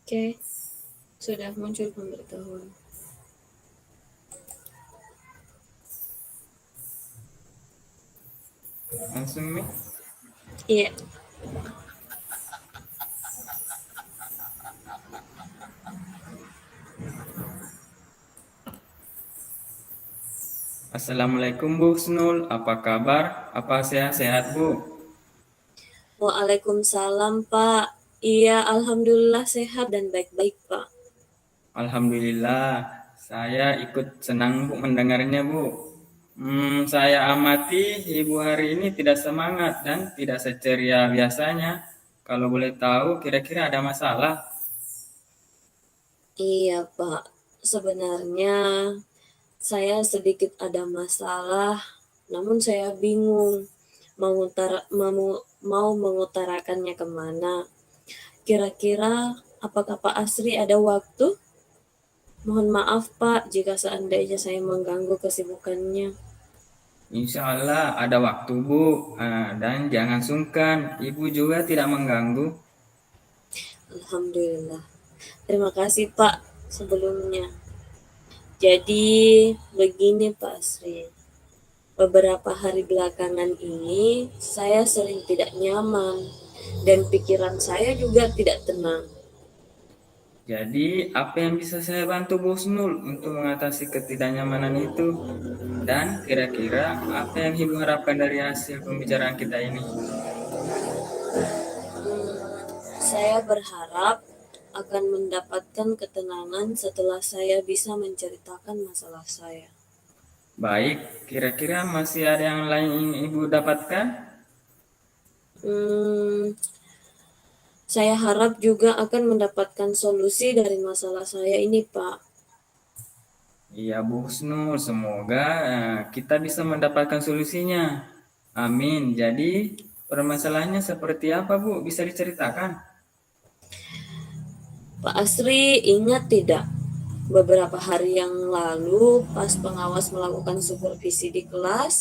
Oke, sudah muncul pemberitahuan. Langsung nih. Iya, Assalamualaikum Bu Snul, apa kabar? Apa sehat-sehat Bu? Waalaikumsalam Pak. Iya, Alhamdulillah sehat dan baik-baik Pak. Alhamdulillah, saya ikut senang Bu mendengarnya Bu. Saya amati Ibu hari ini tidak semangat dan tidak seceria biasanya. Kalau boleh tahu, kira-kira ada masalah? Iya Pak, sebenarnya saya sedikit ada masalah, namun saya bingung mau mengutarakannya kemana. Kira-kira apakah Pak Asri ada waktu? Mohon maaf Pak jika seandainya saya mengganggu kesibukannya. Insya Allah ada waktu Bu. Dan jangan sungkan, Ibu juga tidak mengganggu. Alhamdulillah. Terima kasih Pak sebelumnya. Jadi begini Pak Asri, beberapa hari belakangan ini saya sering tidak nyaman dan pikiran saya juga tidak tenang. Jadi, apa yang bisa saya bantu Bu Snul untuk mengatasi ketidaknyamanan itu? Dan kira-kira apa yang Ibu harapkan dari hasil pembicaraan kita ini? Saya berharap akan mendapatkan ketenangan setelah saya bisa menceritakan masalah saya. Baik, kira-kira masih ada yang lain yang ingin Ibu dapatkan? Hmm, saya harap juga akan mendapatkan solusi dari masalah saya ini, Pak. Iya Bu Snul, semoga kita bisa mendapatkan solusinya. Amin. Jadi, permasalahannya seperti apa Bu? Bisa diceritakan? Pak Asri ingat tidak? Beberapa hari yang lalu pas pengawas melakukan supervisi di kelas,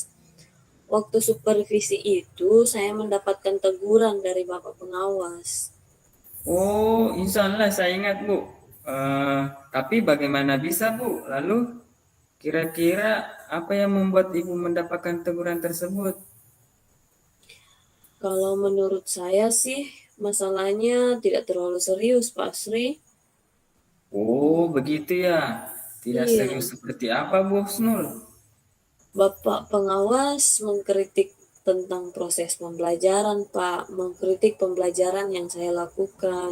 waktu supervisi itu saya mendapatkan teguran dari Bapak pengawas. Oh, insya Allah saya ingat Bu. Eh, tapi bagaimana bisa Bu? Lalu kira-kira apa yang membuat Ibu mendapatkan teguran tersebut? Kalau menurut saya sih masalahnya tidak terlalu serius, Pak Asri. Oh, begitu ya. Tidak serius Iya, seperti apa, Bu Snul? Bapak pengawas mengkritik tentang proses pembelajaran, Pak. Mengkritik pembelajaran yang saya lakukan.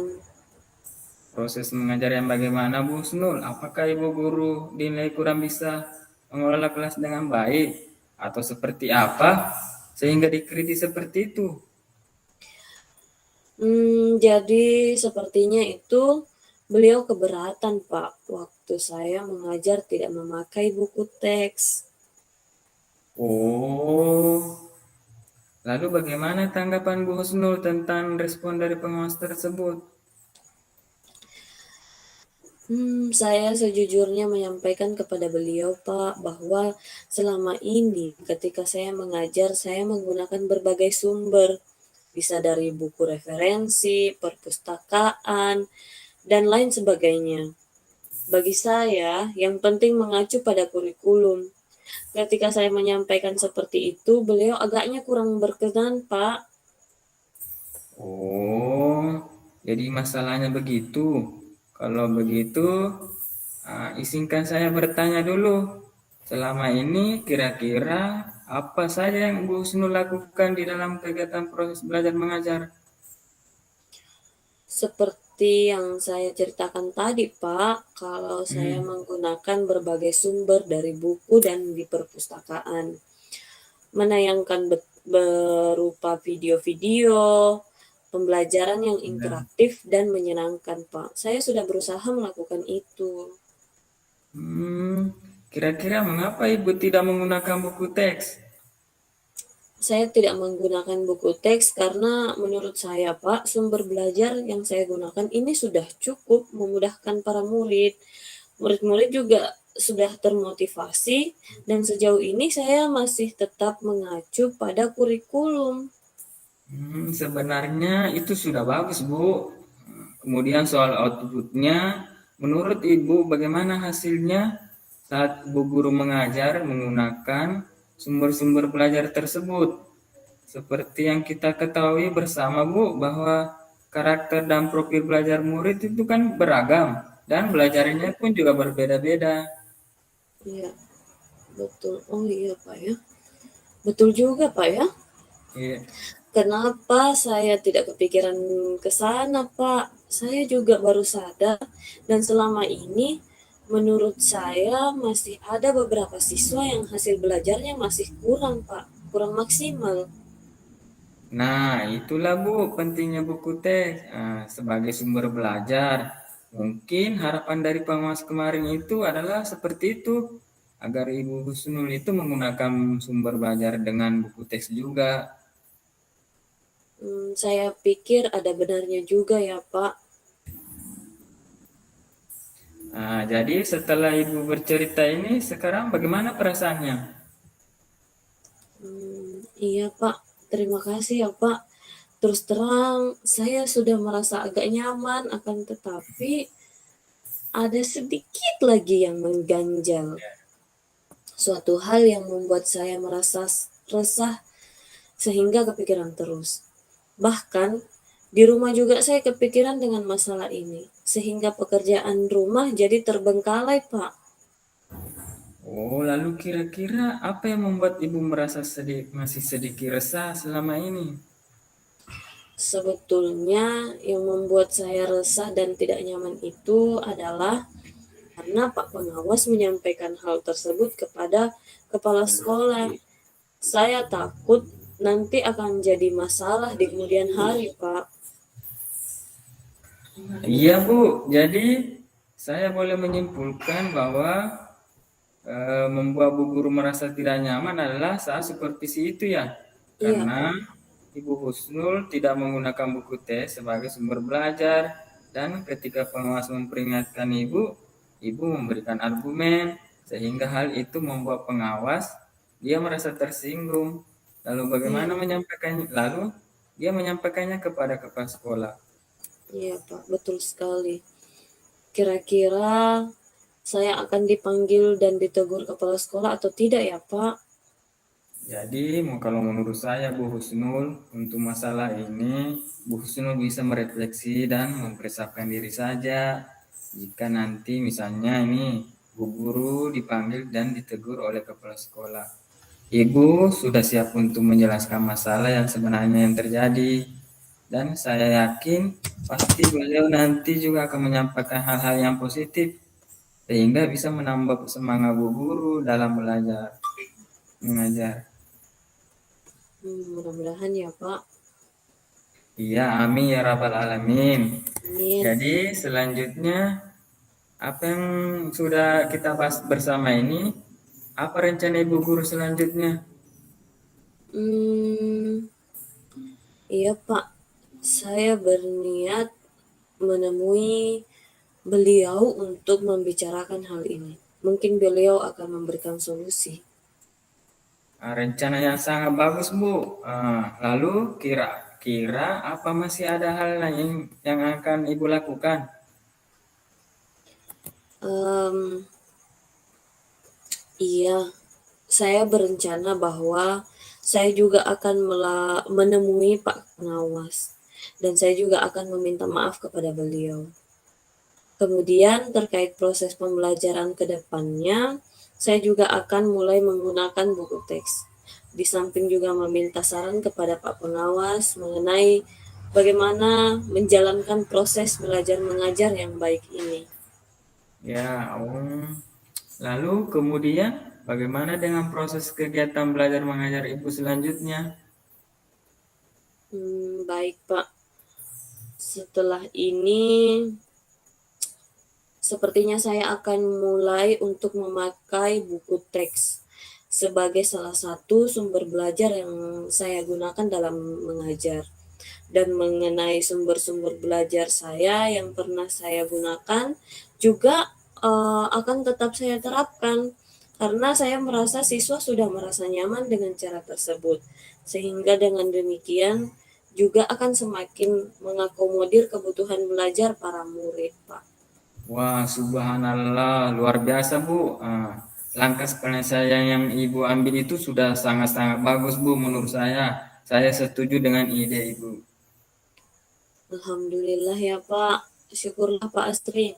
Proses mengajar yang bagaimana, Bu Snul? Apakah Ibu guru dinilai kurang bisa mengelola kelas dengan baik? Atau seperti apa? Sehingga dikritik seperti itu. Jadi sepertinya itu beliau keberatan, Pak, waktu saya mengajar tidak memakai buku teks. Oh, lalu bagaimana tanggapan Bu Snul tentang respon dari pengawas tersebut? Saya sejujurnya menyampaikan kepada beliau, Pak, bahwa selama ini ketika saya mengajar, saya menggunakan berbagai sumber, bisa dari buku referensi, perpustakaan, dan lain sebagainya. Bagi saya, yang penting mengacu pada kurikulum. Ketika saya menyampaikan seperti itu, beliau agaknya kurang berkenan, Pak. Oh, jadi masalahnya begitu. Kalau begitu, izinkan saya bertanya dulu. Selama ini kira-kira apa saja yang Bu Snu lakukan di dalam kegiatan proses belajar mengajar? Seperti yang saya ceritakan tadi, Pak, kalau saya Hmm, menggunakan berbagai sumber dari buku dan di perpustakaan, menayangkan berupa video-video, pembelajaran yang ya. interaktif dan menyenangkan, Pak. Saya sudah berusaha melakukan itu. Hmm, kira-kira mengapa Ibu tidak menggunakan buku teks? Saya tidak menggunakan buku teks karena menurut saya, Pak, sumber belajar yang saya gunakan ini sudah cukup memudahkan para murid. Murid-murid juga sudah termotivasi dan sejauh ini saya masih tetap mengacu pada kurikulum. Sebenarnya itu sudah bagus, Bu. Kemudian soal outputnya, menurut Ibu bagaimana hasilnya saat Bu Guru mengajar menggunakan sumber-sumber belajar tersebut? Seperti yang kita ketahui bersama Bu, bahwa karakter dan profil belajar murid itu kan beragam dan belajarnya pun juga berbeda-beda. Iya, betul. Oh iya Pak ya. Betul juga Pak ya. Iya. Kenapa saya tidak kepikiran ke sana Pak? Saya juga baru sadar dan selama ini menurut saya masih ada beberapa siswa yang hasil belajarnya masih kurang Pak, kurang maksimal. Nah, itulah Bu, pentingnya buku teks sebagai sumber belajar. Mungkin harapan dari pengawas kemarin itu adalah seperti itu, agar Ibu Husnul itu menggunakan sumber belajar dengan buku teks juga. Saya pikir ada benarnya juga ya Pak. Nah, jadi setelah Ibu bercerita ini, sekarang bagaimana perasaannya? Iya Pak, terima kasih ya Pak. Terus terang, saya sudah merasa agak nyaman, akan tetapi ada sedikit lagi yang mengganjal. Suatu hal yang membuat saya merasa resah sehingga kepikiran terus. Bahkan di rumah juga saya kepikiran dengan masalah ini, sehingga pekerjaan rumah jadi terbengkalai, Pak. Oh, lalu kira-kira apa yang membuat Ibu merasa masih sedikit resah selama ini? Sebetulnya yang membuat saya resah dan tidak nyaman itu adalah karena Pak Pengawas menyampaikan hal tersebut kepada kepala sekolah. Saya takut nanti akan jadi masalah di kemudian hari, Pak. Iya, Bu. Jadi, saya boleh menyimpulkan bahwa membuat Bu Guru merasa tidak nyaman adalah saat supervisi itu ya. Iya, Karena Pak. Ibu Husnul tidak menggunakan buku tes sebagai sumber belajar dan ketika pengawas memperingatkan Ibu memberikan argumen sehingga hal itu membuat pengawas dia merasa tersinggung. Lalu bagaimana Iya, menyampaikannya? Lalu dia menyampaikannya kepada kepala sekolah. iya, Pak. Betul sekali. Kira-kira saya akan dipanggil dan ditegur kepala sekolah atau tidak ya, Pak? Jadi, kalau menurut saya Bu Husnul, untuk masalah ini, Bu Husnul bisa merefleksi dan mempersiapkan diri saja. Jika nanti misalnya ini Bu Guru dipanggil dan ditegur oleh kepala sekolah. Ibu sudah siap untuk menjelaskan masalah yang sebenarnya yang terjadi. Dan saya yakin pasti beliau nanti juga akan menyampaikan hal-hal yang positif. Sehingga bisa menambah semangat Bu Guru dalam belajar, mengajar. Mudah-mudahan ya, Pak. Iya, amin ya rabbal alamin. Amin. Jadi selanjutnya apa yang sudah kita bahas bersama ini, apa rencana Ibu Guru selanjutnya? Hmm, iya, Pak. Saya berniat menemui beliau untuk membicarakan hal ini. Mungkin beliau akan memberikan solusi. Rencana yang sangat bagus, Bu. Lalu kira-kira apa masih ada hal lain yang akan Ibu lakukan? Um, iya, saya berencana bahwa saya juga akan menemui Pak Pengawas dan saya juga akan meminta maaf kepada beliau. Kemudian terkait proses pembelajaran ke depannya, saya juga akan mulai menggunakan buku teks. Di samping juga meminta saran kepada Pak Pengawas mengenai bagaimana menjalankan proses belajar mengajar yang baik ini. Ya, lalu kemudian bagaimana dengan proses kegiatan belajar mengajar Ibu selanjutnya? Baik Pak, setelah ini sepertinya saya akan mulai untuk memakai buku teks sebagai salah satu sumber belajar yang saya gunakan dalam mengajar. Dan mengenai sumber-sumber belajar saya yang pernah saya gunakan juga akan tetap saya terapkan karena saya merasa siswa sudah merasa nyaman dengan cara tersebut. Sehingga dengan demikian juga akan semakin mengakomodir kebutuhan belajar para murid, Pak. Wah, subhanallah, luar biasa, Bu. Langkah penyelesaian yang Ibu ambil itu sudah sangat-sangat bagus, Bu, menurut saya. Saya setuju dengan ide Ibu. Alhamdulillah ya, Pak. Syukurlah, Pak Astri.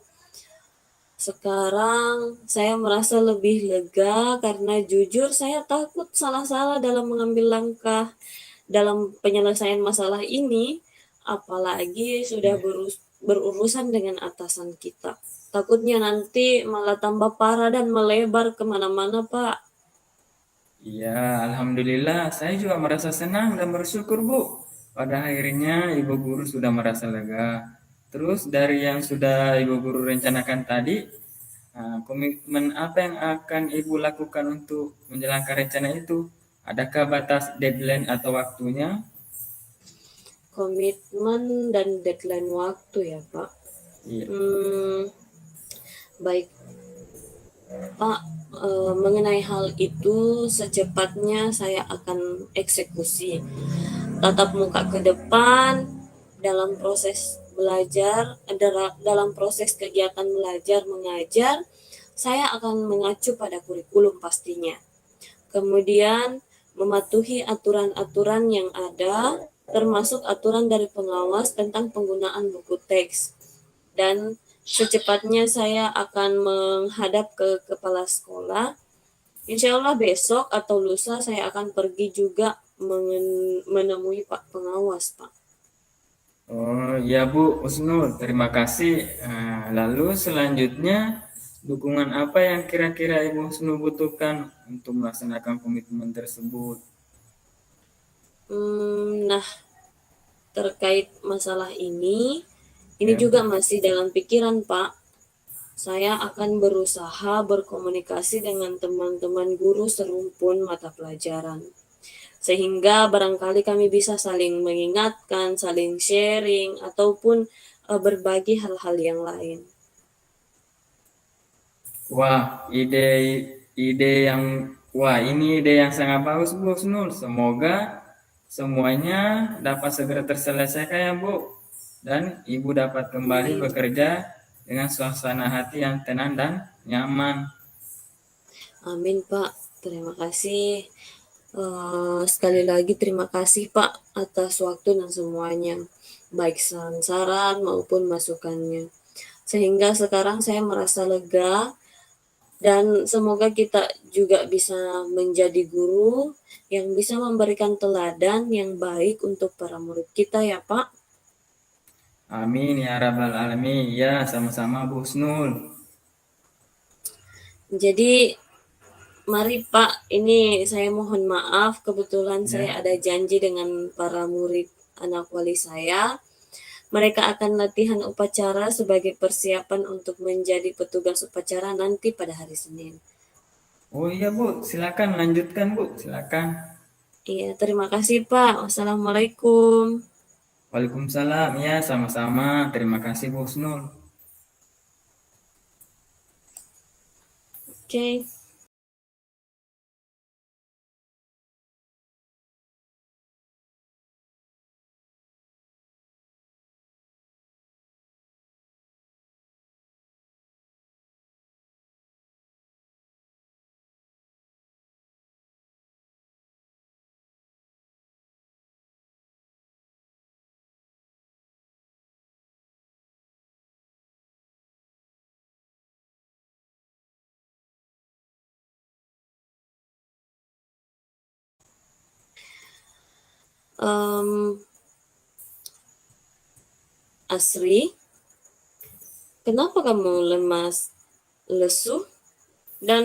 Sekarang saya merasa lebih lega karena jujur saya takut salah-salah dalam mengambil langkah dalam penyelesaian masalah ini, apalagi sudah Ya. berurusan dengan atasan kita. Takutnya nanti malah tambah parah dan melebar kemana-mana, Pak. Iya, alhamdulillah. Saya juga merasa senang dan bersyukur, Bu. Pada akhirnya Ibu Guru sudah merasa lega. Terus dari yang sudah Ibu Guru rencanakan tadi, komitmen apa yang akan Ibu lakukan untuk menjalankan rencana itu? Adakah batas deadline atau waktunya? Komitmen dan deadline waktu ya, Pak. Iya. Hmm, baik, Pak. Mengenai hal itu, secepatnya saya akan eksekusi. Tatap muka ke depan dalam proses belajar, dalam proses kegiatan belajar mengajar, saya akan mengacu pada kurikulum pastinya. Kemudian mematuhi aturan-aturan yang ada, termasuk aturan dari pengawas tentang penggunaan buku teks. Dan secepatnya saya akan menghadap ke kepala sekolah. Insya Allah besok atau lusa saya akan pergi juga menemui Pak Pengawas, Pak. Oh ya Bu Usnul, terima kasih. Lalu selanjutnya, dukungan apa yang kira-kira Ibu Usnul butuhkan untuk melaksanakan komitmen tersebut? Nah, terkait masalah ini Ya juga Bu. masih dalam pikiran, Pak. Saya akan berusaha berkomunikasi dengan teman-teman guru serumpun mata pelajaran. Sehingga barangkali kami bisa saling mengingatkan, saling sharing, ataupun berbagi hal-hal yang lain. Wah, ide yang ini ide yang sangat bagus Bu Usnul. Semoga semuanya dapat segera terselesaikan ya Bu. Dan Ibu dapat kembali Amin. bekerja dengan suasana hati yang tenang dan nyaman. Amin, Pak. Terima kasih. Sekali lagi terima kasih, Pak, atas waktu dan semuanya, baik saran-saran maupun masukannya. Sehingga sekarang saya merasa lega dan semoga kita juga bisa menjadi guru yang bisa memberikan teladan yang baik untuk para murid kita ya, Pak. Amin ya rabbal alamin. Ya, sama-sama Bu Husnul. Jadi mari Pak, ini saya mohon maaf kebetulan saya Ya. ada janji dengan para murid anak wali saya. Mereka akan latihan upacara sebagai persiapan untuk menjadi petugas upacara nanti pada hari Senin. Oh iya Bu, silakan lanjutkan Bu, silakan. Iya, terima kasih Pak. Wassalamualaikum. Waalaikumsalam. Ya, sama-sama. Terima kasih Bu Husnul. Oke. Okay. Um, Asri, kenapa kamu lemas, lesu, dan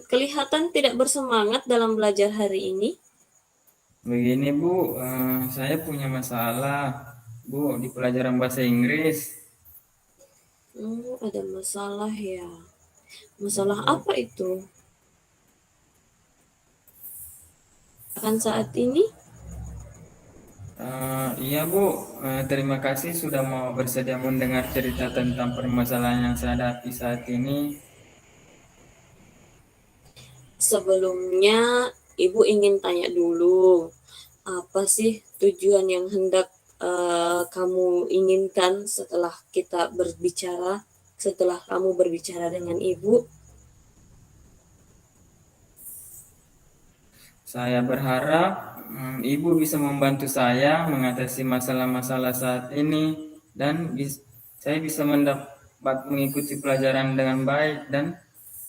kelihatan tidak bersemangat dalam belajar hari ini? Begini Bu, saya punya masalah Bu di pelajaran bahasa Inggris. Ada masalah ya. Ya Masalah Bu. apa itu? Akan saat ini? Iya Bu, terima kasih sudah mau bersedia mendengar cerita tentang permasalahan yang saya hadapi saat ini. Sebelumnya, Ibu ingin tanya dulu, Apa sih tujuan yang hendak kamu inginkan setelah kita berbicara, setelah kamu berbicara dengan ibu? Saya berharap ibu bisa membantu saya mengatasi masalah-masalah saat ini dan saya bisa mendapat mengikuti pelajaran dengan baik dan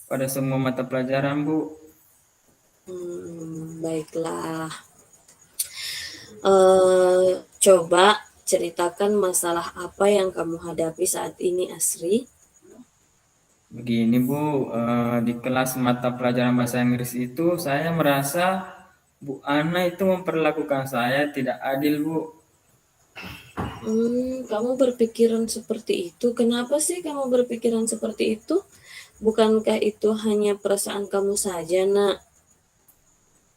pada semua mata pelajaran, Bu. Baiklah. Coba ceritakan masalah apa yang kamu hadapi saat ini, Asri. Begini, Bu, di kelas mata pelajaran bahasa Inggris itu saya merasa Bu Ana itu memperlakukan saya tidak adil, Bu. Kamu berpikiran seperti itu. Kenapa sih kamu berpikiran seperti itu? Bukankah itu hanya perasaan kamu saja, Nak?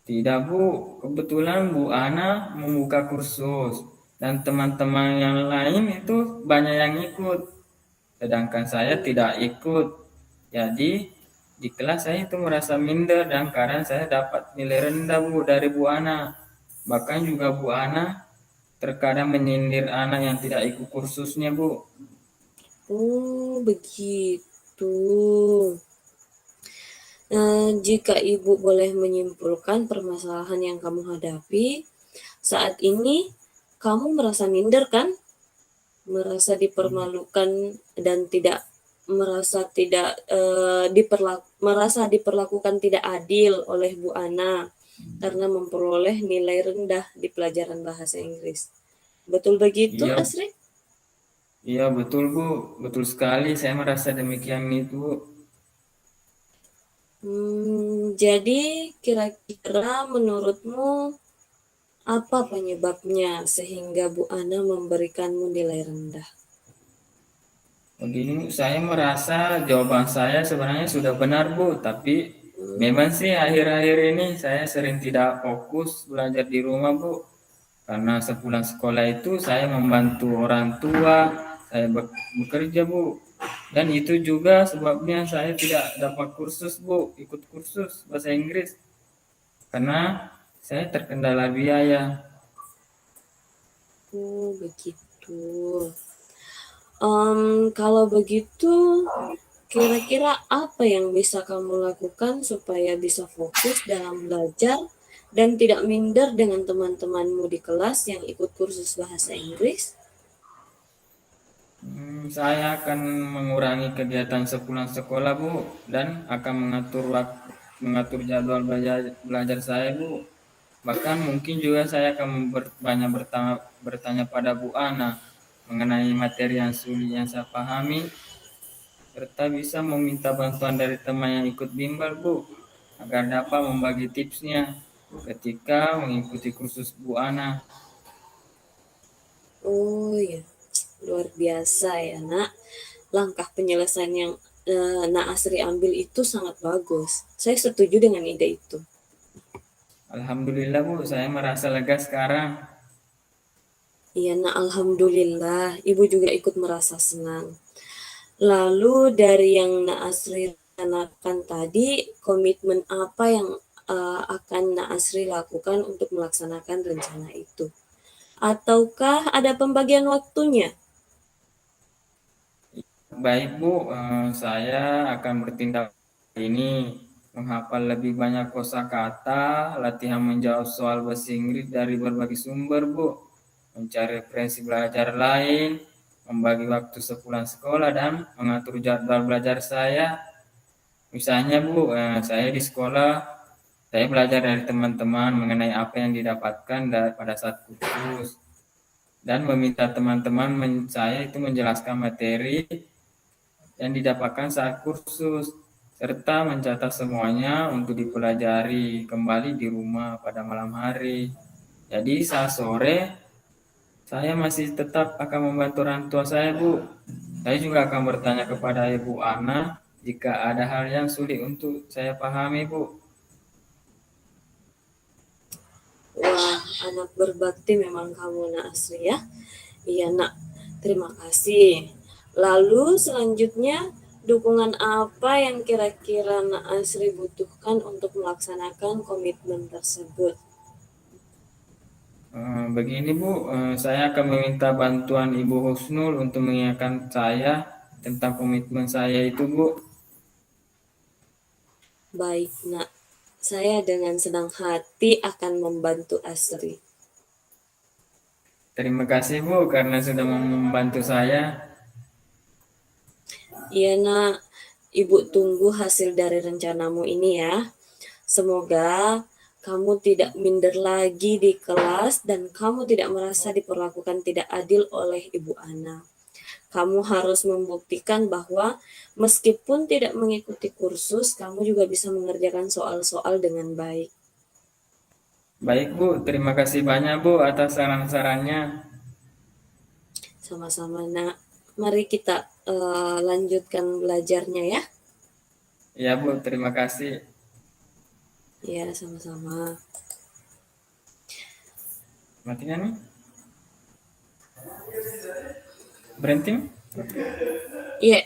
Tidak, Bu. Kebetulan Bu Ana membuka kursus dan teman-teman yang lain itu banyak yang ikut. Sedangkan saya tidak ikut. Jadi di kelas saya itu merasa minder dan karena saya dapat nilai rendah, Bu, dari Bu Ana. Bahkan juga Bu Ana terkadang menyindir anak yang tidak ikut kursusnya, Bu. Oh, begitu. Jika ibu boleh menyimpulkan permasalahan yang kamu hadapi, saat ini kamu merasa minder kan? Merasa dipermalukan dan merasa diperlakukan tidak adil oleh Bu Ana karena memperoleh nilai rendah di pelajaran bahasa Inggris. Betul begitu, Iya, Asri? iya betul, Bu. Betul sekali saya merasa demikian itu, Bu. Jadi kira-kira menurutmu apa penyebabnya sehingga Bu Ana memberikanmu nilai rendah? Begini, saya merasa jawaban saya sebenarnya sudah benar, Bu, tapi memang sih akhir-akhir ini saya sering tidak fokus belajar di rumah, Bu. Karena sepulang sekolah itu saya membantu orang tua, saya bekerja, Bu. Dan itu juga sebabnya saya tidak dapat kursus, Bu, ikut kursus bahasa Inggris. Karena saya terkendala biaya. Oh, begitu. Kalau begitu, kira-kira apa yang bisa kamu lakukan supaya bisa fokus dalam belajar dan tidak minder dengan teman-temanmu di kelas yang ikut kursus bahasa Inggris? Saya akan mengurangi kegiatan sepulang sekolah, Bu, dan akan mengatur jadwal belajar saya, Bu. Bahkan mungkin juga saya akan banyak bertanya pada Bu Ana mengenai materi yang sulit yang saya pahami, serta bisa meminta bantuan dari teman yang ikut bimbel, Bu, agar dapat membagi tipsnya ketika mengikuti kursus Bu Ana. Oh ya, luar biasa ya, Nak. Langkah penyelesaian yang Nak Asri ambil itu sangat bagus. Saya setuju dengan ide itu. Alhamdulillah, Bu, saya merasa lega sekarang. Iya, Nak, alhamdulillah. Ibu juga ikut merasa senang. Lalu dari yang Nak Asri rencanakan tadi, komitmen apa yang akan Nak Asri lakukan untuk melaksanakan rencana itu? Ataukah ada pembagian waktunya? Baik, Bu, saya akan bertindak ini menghafal lebih banyak kosakata, latihan menjawab soal bahasa Inggris dari berbagai sumber, Bu, mencari referensi belajar lain, membagi waktu sepulang sekolah dan mengatur jadwal belajar saya. Misalnya, Bu, saya di sekolah saya belajar dari teman-teman mengenai apa yang didapatkan pada saat kursus dan meminta teman-teman saya itu menjelaskan materi yang didapatkan saat kursus, serta mencatat semuanya untuk dipelajari kembali di rumah pada malam hari. Jadi saat sore, saya masih tetap akan membantu orang tua saya, Bu. Saya juga akan bertanya kepada Ibu Ana jika ada hal yang sulit untuk saya pahami, Bu. Wah, anak berbakti memang kamu, Nak Asri ya. Iya, Nak. Terima kasih. Lalu selanjutnya, dukungan apa yang kira-kira Nak Asri butuhkan untuk melaksanakan komitmen tersebut? Begini Bu, saya akan meminta bantuan Ibu Husnul untuk mengingatkan saya tentang komitmen saya itu Bu. Baik, Nak. Saya dengan senang hati akan membantu Asri. Terima kasih Bu karena sudah mau membantu saya. Iya, Nak. Ibu tunggu hasil dari rencanamu ini ya. Semoga kamu tidak minder lagi di kelas dan kamu tidak merasa diperlakukan tidak adil oleh Ibu Ana. Kamu harus membuktikan bahwa meskipun tidak mengikuti kursus, kamu juga bisa mengerjakan soal-soal dengan baik. Baik Bu, terima kasih banyak Bu atas saran-sarannya. Sama-sama, Nak. Mari kita lanjutkan belajarnya ya. Ya Bu, terima kasih. Ya, sama-sama. Matikan nih. Berhenti. Iya,